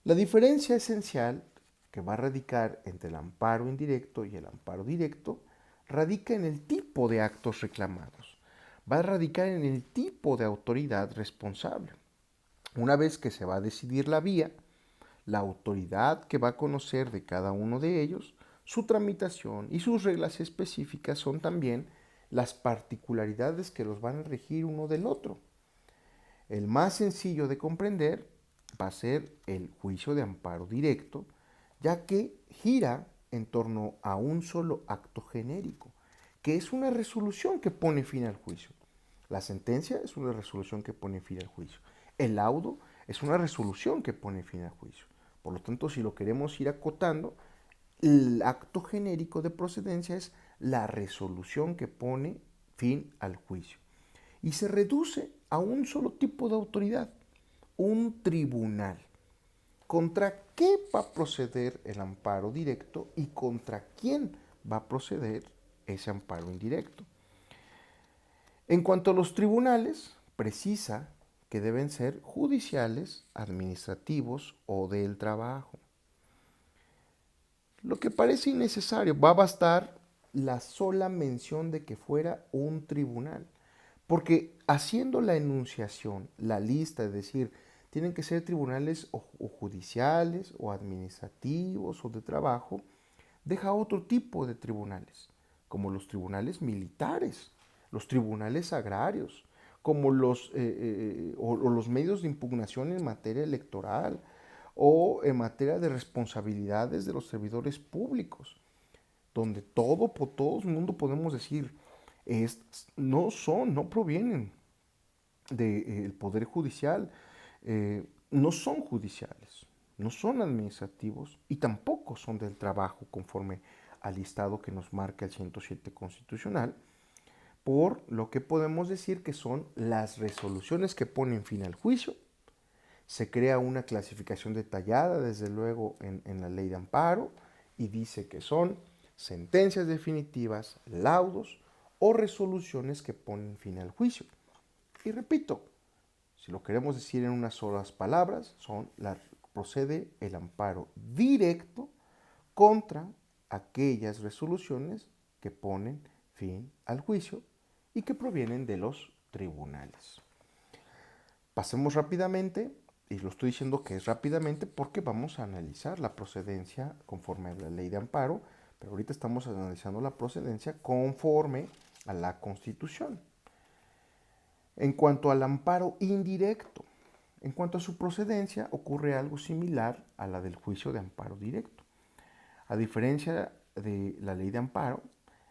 La diferencia esencial que va a radicar entre el amparo indirecto y el amparo directo radica en el tipo de actos reclamados, va a radicar en el tipo de autoridad responsable. Una vez que se va a decidir la vía, la autoridad que va a conocer de cada uno de ellos, su tramitación y sus reglas específicas son también las particularidades que los van a regir uno del otro. El más sencillo de comprender va a ser el juicio de amparo directo, ya que gira en torno a un solo acto genérico, que es una resolución que pone fin al juicio. La sentencia es una resolución que pone fin al juicio. El laudo es una resolución que pone fin al juicio. Por lo tanto, si lo queremos ir acotando, el acto genérico de procedencia es la resolución que pone fin al juicio. Y se reduce a un solo tipo de autoridad, un tribunal. ¿Contra qué va a proceder el amparo directo y contra quién va a proceder ese amparo indirecto? En cuanto a los tribunales, precisa que deben ser judiciales, administrativos o del trabajo. Lo que parece innecesario, va a bastar la sola mención de que fuera un tribunal. Porque haciendo la enunciación, la lista, es decir, tienen que ser tribunales o judiciales o administrativos o de trabajo, deja otro tipo de tribunales, como los tribunales militares, los tribunales agrarios, como o los medios de impugnación en materia electoral o en materia de responsabilidades de los servidores públicos, donde todo el mundo podemos decir, no provienen del Poder Judicial, no son judiciales, no son administrativos y tampoco son del trabajo conforme al listado que nos marca el 107 constitucional, por lo que podemos decir que son las resoluciones que ponen fin al juicio. Se crea una clasificación detallada, desde luego, en la ley de amparo, y dice que son sentencias definitivas, laudos o resoluciones que ponen fin al juicio. Y repito, si lo queremos decir en unas solas palabras, procede el amparo directo contra aquellas resoluciones que ponen fin al juicio y que provienen de los tribunales. Pasemos rápidamente, y lo estoy diciendo que es rápidamente porque vamos a analizar la procedencia conforme a la ley de amparo, pero ahorita estamos analizando la procedencia conforme a la Constitución. En cuanto al amparo indirecto, en cuanto a su procedencia, ocurre algo similar a la del juicio de amparo directo. A diferencia de la ley de amparo,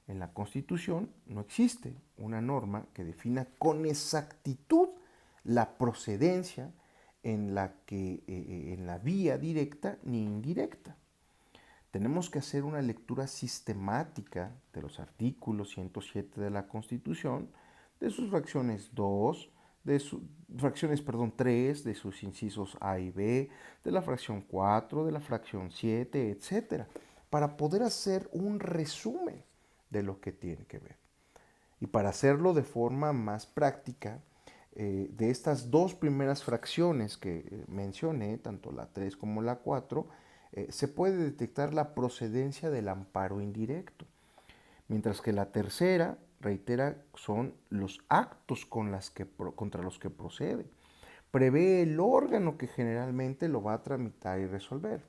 en la Constitución no existe una norma que defina con exactitud la procedencia en la vía directa ni indirecta. Tenemos que hacer una lectura sistemática de los artículos 107 de la Constitución, de sus fracciones 2, fracciones 3, de sus incisos A y B, de la fracción 4, de la fracción 7, etcétera, para poder hacer un resumen de lo que tiene que ver. Y para hacerlo de forma más práctica, de estas dos primeras fracciones que mencioné, tanto la 3 como la 4, se puede detectar la procedencia del amparo indirecto. Mientras que la tercera, reitera, son los actos contra los que procede. Prevé el órgano que generalmente lo va a tramitar y resolver.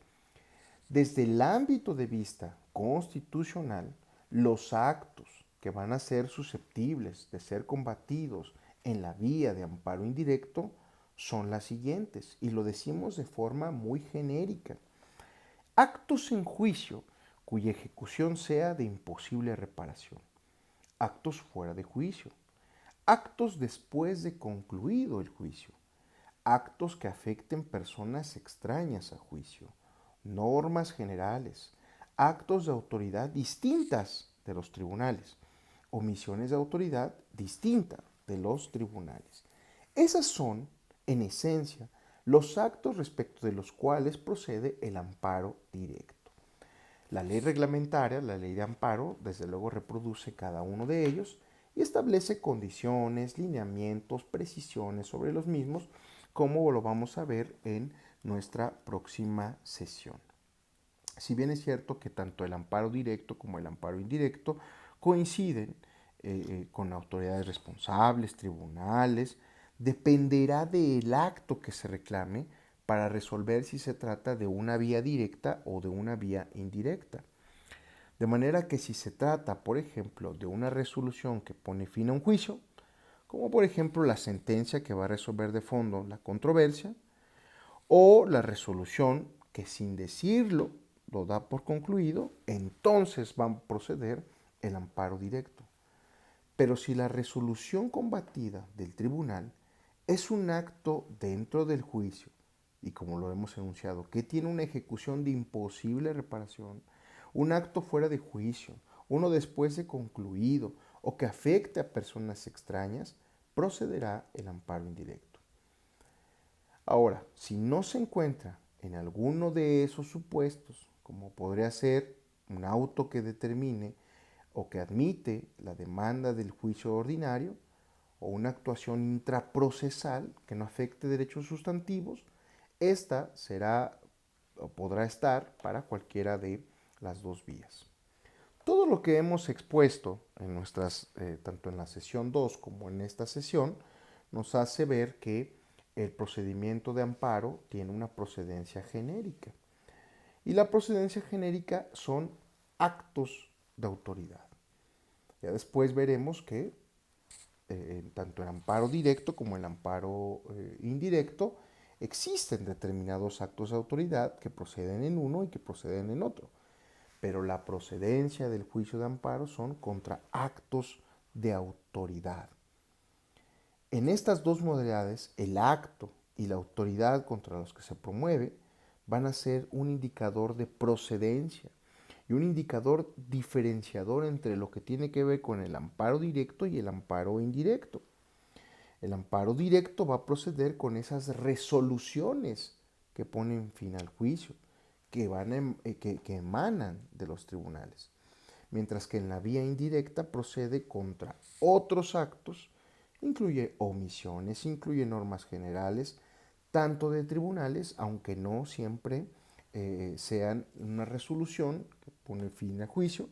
Desde el ámbito de vista constitucional, los actos que van a ser susceptibles de ser combatidos en la vía de amparo indirecto son las siguientes, y lo decimos de forma muy genérica. Actos en juicio cuya ejecución sea de imposible reparación. Actos fuera de juicio. Actos después de concluido el juicio. Actos que afecten personas extrañas a juicio. Normas generales. Actos de autoridad distintas de los tribunales. Omisiones de autoridad distinta de los tribunales. Esas son, en esencia, los actos respecto de los cuales procede el amparo directo. La ley reglamentaria, la ley de amparo, desde luego reproduce cada uno de ellos y establece condiciones, lineamientos, precisiones sobre los mismos, como lo vamos a ver en nuestra próxima sesión. Si bien es cierto que tanto el amparo directo como el amparo indirecto coinciden con autoridades responsables, tribunales, dependerá del acto que se reclame para resolver si se trata de una vía directa o de una vía indirecta. De manera que si se trata, por ejemplo, de una resolución que pone fin a un juicio, como por ejemplo la sentencia que va a resolver de fondo la controversia, o la resolución que sin decirlo lo da por concluido, entonces va a proceder el amparo directo. Pero si la resolución combatida del tribunal es un acto dentro del juicio, y como lo hemos enunciado, que tiene una ejecución de imposible reparación, un acto fuera de juicio, uno después de concluido, o que afecte a personas extrañas, procederá el amparo indirecto. Ahora, si no se encuentra en alguno de esos supuestos, como podría ser un auto que determine o que admite la demanda del juicio ordinario, o una actuación intraprocesal que no afecte derechos sustantivos, esta será o podrá estar para cualquiera de las dos vías. Todo lo que hemos expuesto en tanto en la sesión 2 como en esta sesión, nos hace ver que el procedimiento de amparo tiene una procedencia genérica. Y la procedencia genérica son actos de autoridad. Ya después veremos que tanto el amparo directo como el amparo indirecto existen determinados actos de autoridad que proceden en uno y que proceden en otro. Pero la procedencia del juicio de amparo son contra actos de autoridad. En estas dos modalidades, el acto y la autoridad contra los que se promueve van a ser un indicador de procedencia y un indicador diferenciador entre lo que tiene que ver con el amparo directo y el amparo indirecto. El amparo directo va a proceder con esas resoluciones que ponen fin al juicio, que emanan de los tribunales, mientras que en la vía indirecta procede contra otros actos, incluye omisiones, incluye normas generales, tanto de tribunales, aunque no siempre sean una resolución que pone fin al juicio,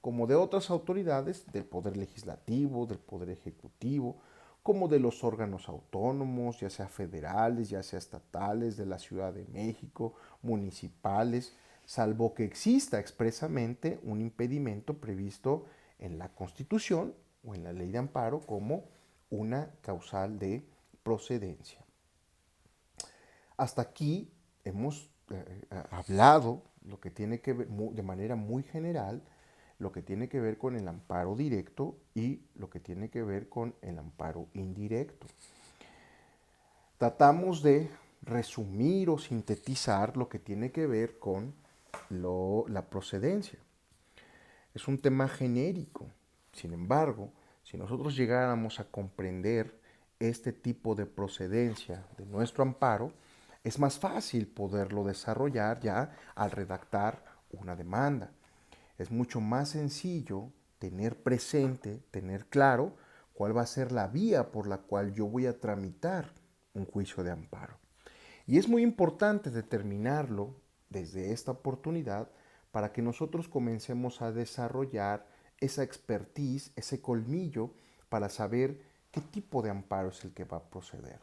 como de otras autoridades del Poder Legislativo, del Poder Ejecutivo, como de los órganos autónomos, ya sea federales, ya sea estatales, de la Ciudad de México, municipales, salvo que exista expresamente un impedimento previsto en la Constitución o en la Ley de Amparo como una causal de procedencia. Hasta aquí hemos hablado lo que tiene que ver de manera muy general, lo que tiene que ver con el amparo directo y lo que tiene que ver con el amparo indirecto. Tratamos de resumir o sintetizar lo que tiene que ver con la procedencia. Es un tema genérico. Sin embargo, si nosotros llegáramos a comprender este tipo de procedencia de nuestro amparo, es más fácil poderlo desarrollar ya al redactar una demanda. Es mucho más sencillo tener presente, tener claro cuál va a ser la vía por la cual yo voy a tramitar un juicio de amparo. Y es muy importante determinarlo desde esta oportunidad para que nosotros comencemos a desarrollar esa expertise, ese colmillo para saber qué tipo de amparo es el que va a proceder.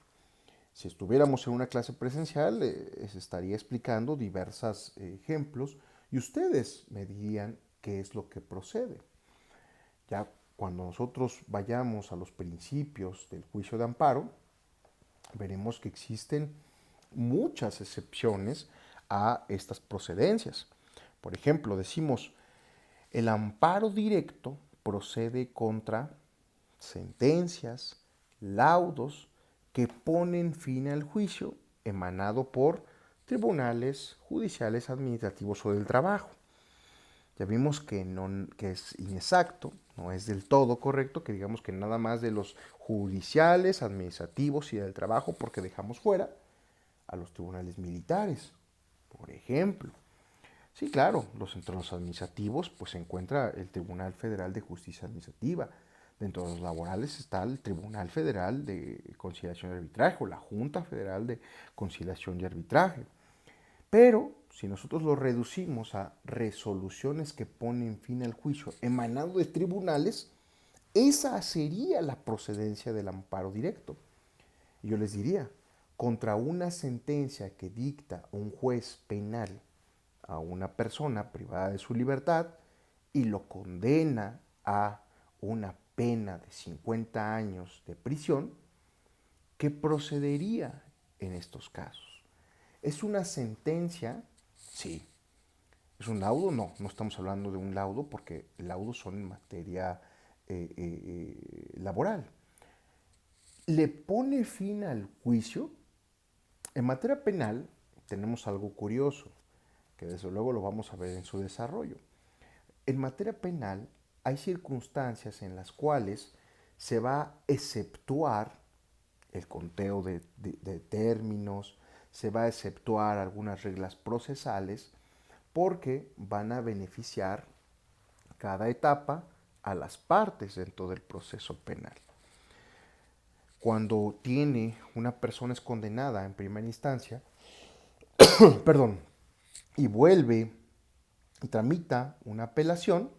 Si estuviéramos en una clase presencial, les estaría explicando diversos ejemplos y ustedes me dirían qué es lo que procede. Ya cuando nosotros vayamos a los principios del juicio de amparo, veremos que existen muchas excepciones a estas procedencias. Por ejemplo, decimos, el amparo directo procede contra sentencias, laudos que ponen fin al juicio emanado por tribunales judiciales, administrativos o del trabajo. Ya vimos que es inexacto, no es del todo correcto, que digamos que nada más de los judiciales, administrativos y del trabajo, porque dejamos fuera a los tribunales militares, por ejemplo. Sí, claro, entre los administrativos pues se encuentra el Tribunal Federal de Justicia Administrativa. Dentro de los laborales está el Tribunal Federal de Conciliación y Arbitraje o la Junta Federal de Conciliación y Arbitraje. Pero si nosotros lo reducimos a resoluciones que ponen fin al juicio emanado de tribunales, esa sería la procedencia del amparo directo. Y yo les diría, contra una sentencia que dicta un juez penal a una persona privada de su libertad y lo condena a una pena de 50 años de prisión, ¿qué procedería en estos casos? ¿Es una sentencia? Sí. ¿Es un laudo? No, no estamos hablando de un laudo porque laudos son en materia laboral. ¿Le pone fin al juicio? En materia penal tenemos algo curioso, que desde luego lo vamos a ver en su desarrollo. En materia penal hay circunstancias en las cuales se va a exceptuar el conteo de términos, se va a exceptuar algunas reglas procesales porque van a beneficiar cada etapa a las partes dentro del proceso penal. Cuando una persona es condenada en primera instancia, perdón, y vuelve y tramita una apelación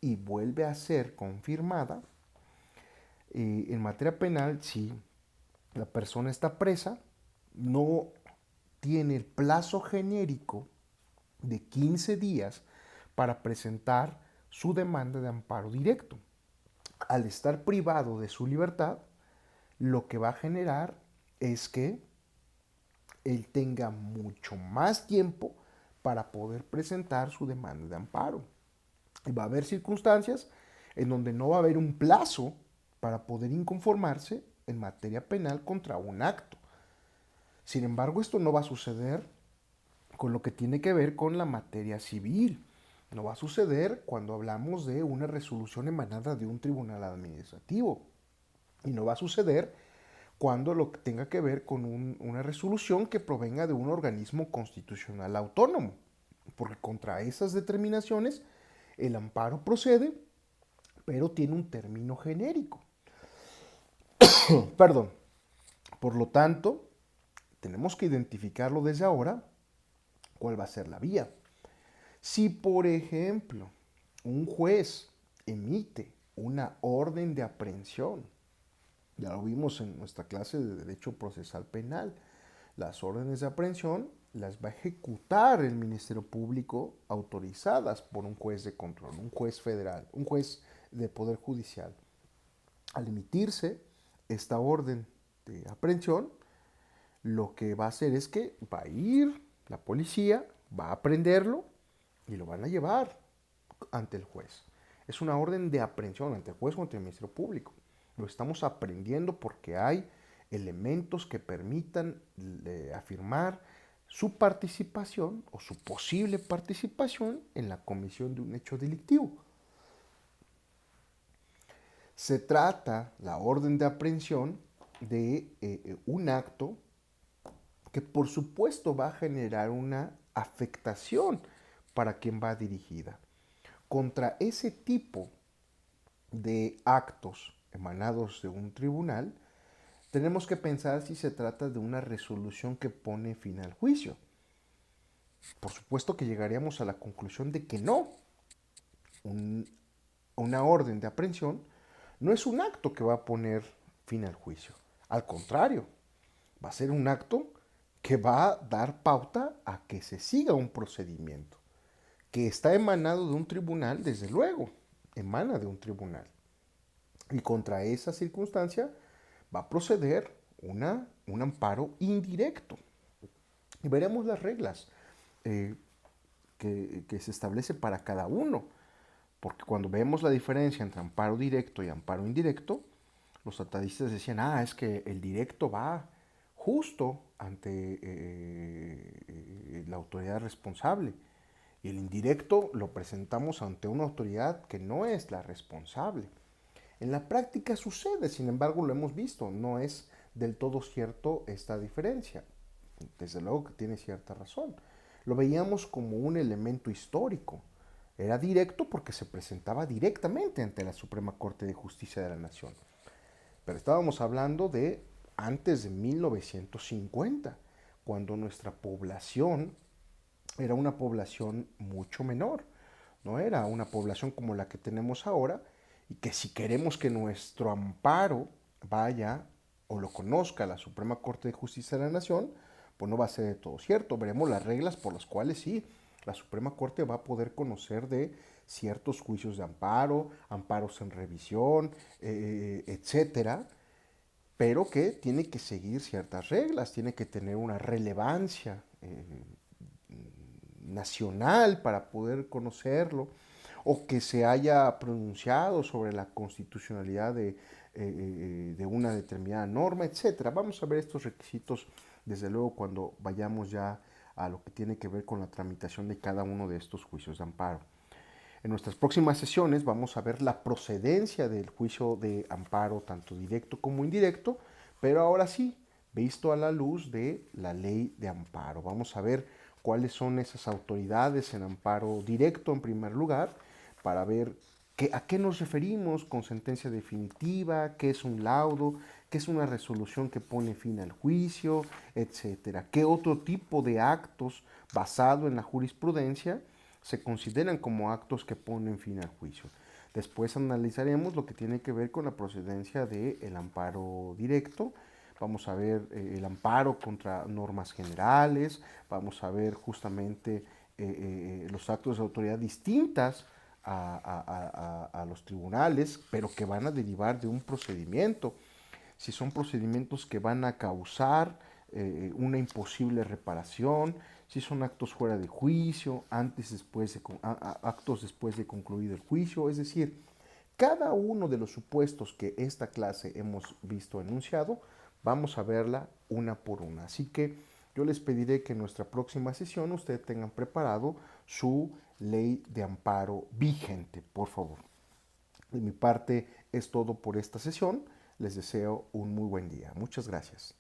y vuelve a ser confirmada, en materia penal, si la persona está presa, no tiene el plazo genérico de 15 días para presentar su demanda de amparo directo. Al estar privado de su libertad, lo que va a generar es que él tenga mucho más tiempo para poder presentar su demanda de amparo. Y va a haber circunstancias en donde no va a haber un plazo para poder inconformarse en materia penal contra un acto. Sin embargo, esto no va a suceder con lo que tiene que ver con la materia civil. No va a suceder cuando hablamos de una resolución emanada de un tribunal administrativo. Y no va a suceder cuando lo que tenga que ver con una resolución que provenga de un organismo constitucional autónomo. Porque contra esas determinaciones el amparo procede, pero tiene un término genérico. Perdón. Por lo tanto, tenemos que identificarlo desde ahora cuál va a ser la vía. Si, por ejemplo, un juez emite una orden de aprehensión, ya lo vimos en nuestra clase de Derecho Procesal Penal, las órdenes de aprehensión las va a ejecutar el Ministerio Público autorizadas por un juez de control, un juez federal, un juez de Poder Judicial. Al emitirse esta orden de aprehensión, lo que va a hacer es que va a ir la policía, va a prenderlo y lo van a llevar ante el juez. Es una orden de aprehensión ante el juez o ante el Ministerio Público. Lo estamos aprendiendo porque hay elementos que permitan afirmar su participación o su posible participación en la comisión de un hecho delictivo. Se trata, la orden de aprehensión, de un acto que por supuesto va a generar una afectación para quien va dirigida. Contra ese tipo de actos emanados de un tribunal, tenemos que pensar si se trata de una resolución que pone fin al juicio. Por supuesto que llegaríamos a la conclusión de que no. Una orden de aprehensión no es un acto que va a poner fin al juicio. Al contrario, va a ser un acto que va a dar pauta a que se siga un procedimiento, que está emanado de un tribunal, desde luego, emana de un tribunal. Y contra esa circunstancia va a proceder un amparo indirecto. Y veremos las reglas que se establece para cada uno. Porque cuando vemos la diferencia entre amparo directo y amparo indirecto, los tratadistas decían, es que el directo va justo ante la autoridad responsable. Y el indirecto lo presentamos ante una autoridad que no es la responsable. En la práctica sucede, sin embargo lo hemos visto, no es del todo cierto esta diferencia. Desde luego que tiene cierta razón. Lo veíamos como un elemento histórico. Era directo porque se presentaba directamente ante la Suprema Corte de Justicia de la Nación. Pero estábamos hablando de antes de 1950, cuando nuestra población era una población mucho menor. No era una población como la que tenemos ahora, y que si queremos que nuestro amparo vaya o lo conozca la Suprema Corte de Justicia de la Nación, pues no va a ser de todo cierto. Veremos las reglas por las cuales sí, la Suprema Corte va a poder conocer de ciertos juicios de amparo, amparos en revisión, etcétera, pero que tiene que seguir ciertas reglas, tiene que tener una relevancia nacional para poder conocerlo, o que se haya pronunciado sobre la constitucionalidad de una determinada norma, etcétera. Vamos a ver estos requisitos desde luego cuando vayamos ya a lo que tiene que ver con la tramitación de cada uno de estos juicios de amparo. En nuestras próximas sesiones vamos a ver la procedencia del juicio de amparo, tanto directo como indirecto, pero ahora sí, visto a la luz de la ley de amparo. Vamos a ver cuáles son esas autoridades en amparo directo en primer lugar, para ver a qué nos referimos con sentencia definitiva, qué es un laudo, qué es una resolución que pone fin al juicio, etcétera. ¿Qué otro tipo de actos basado en la jurisprudencia se consideran como actos que ponen fin al juicio? Después analizaremos lo que tiene que ver con la procedencia del amparo directo. Vamos a ver el amparo contra normas generales, vamos a ver justamente los actos de autoridad distintas a los tribunales, pero que van a derivar de un procedimiento. Si son procedimientos que van a causar una imposible reparación, si son actos fuera de juicio, actos después de concluido el juicio, es decir, cada uno de los supuestos que esta clase hemos visto enunciado, vamos a verla una por una. Así que yo les pediré que en nuestra próxima sesión ustedes tengan preparado su ley de amparo vigente, por favor. De mi parte es todo por esta sesión. Les deseo un muy buen día. Muchas gracias.